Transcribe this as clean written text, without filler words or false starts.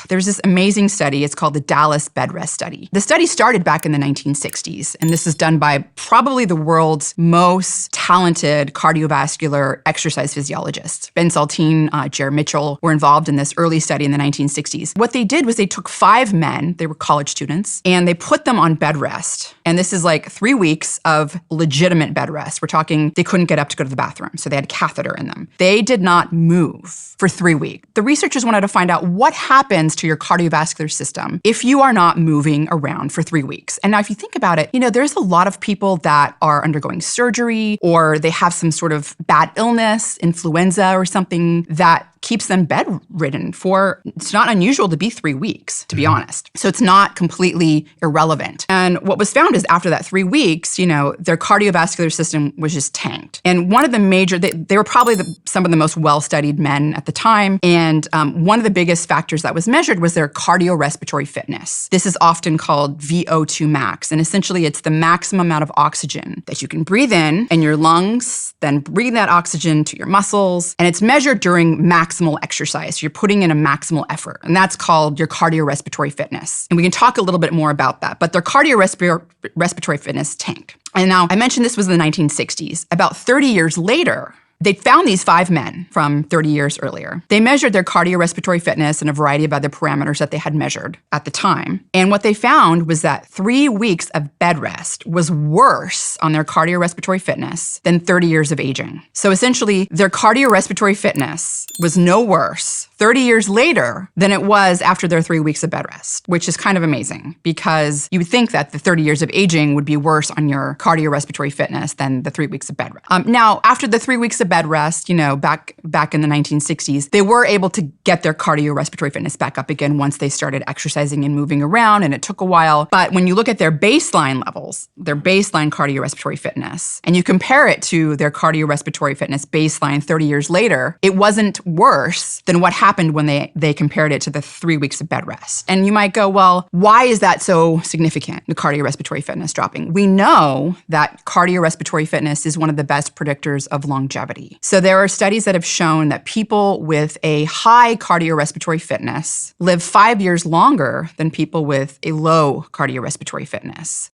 There's this amazing study. It's called the Dallas Bed Rest Study. The study started back in the 1960s, and this is done by probably the world's most talented cardiovascular exercise physiologists. Ben Saltine, Jared Mitchell were involved in this early study in the 1960s. What they did was they took 5 men, they were college students, and they put them on bed rest. And this is like 3 weeks of legitimate bed rest. We're talking they couldn't get up to go to the bathroom, so they had a catheter in them. They did not move for 3 weeks. The researchers wanted to find out what happens to your cardiovascular system if you are not moving around for 3 weeks. And now if you think about it, there's a lot of people that are undergoing surgery or they have some sort of bad illness, influenza or something that keeps them bedridden for, it's not unusual to be 3 weeks, to be honest. So it's not completely irrelevant. And what was found is after that 3 weeks, their cardiovascular system was just tanked. And one of the major, they were probably some of the most well-studied men at the time. And one of the biggest factors that was measured was their cardiorespiratory fitness. This is often called VO2 max. And essentially it's the maximum amount of oxygen that you can breathe in your lungs, then breathe that oxygen to your muscles. And it's measured during maximal exercise. You're putting in a maximal effort, and that's called your cardiorespiratory fitness. And we can talk a little bit more about that, but their cardiorespiratory fitness tanked. And now I mentioned this was in the 1960s. About 30 years later, they found these 5 men from 30 years earlier. They measured their cardiorespiratory fitness and a variety of other parameters that they had measured at the time. And what they found was that 3 weeks of bed rest was worse on their cardiorespiratory fitness than 30 years of aging. So essentially, their cardiorespiratory fitness was no worse 30 years later than it was after their 3 weeks of bed rest, which is kind of amazing because you would think that the 30 years of aging would be worse on your cardiorespiratory fitness than the 3 weeks of bed rest. Now, after the 3 weeks of bed rest, back in the 1960s, they were able to get their cardiorespiratory fitness back up again once they started exercising and moving around, and it took a while. But when you look at their baseline levels, their baseline cardiorespiratory fitness, and you compare it to their cardiorespiratory fitness baseline 30 years later, it wasn't worse than what happened when they compared it to the 3 weeks of bed rest. And you might go, well, why is that so significant, the cardiorespiratory fitness dropping? We know that cardiorespiratory fitness is one of the best predictors of longevity. So there are studies that have shown that people with a high cardiorespiratory fitness live 5 years longer than people with a low cardiorespiratory fitness.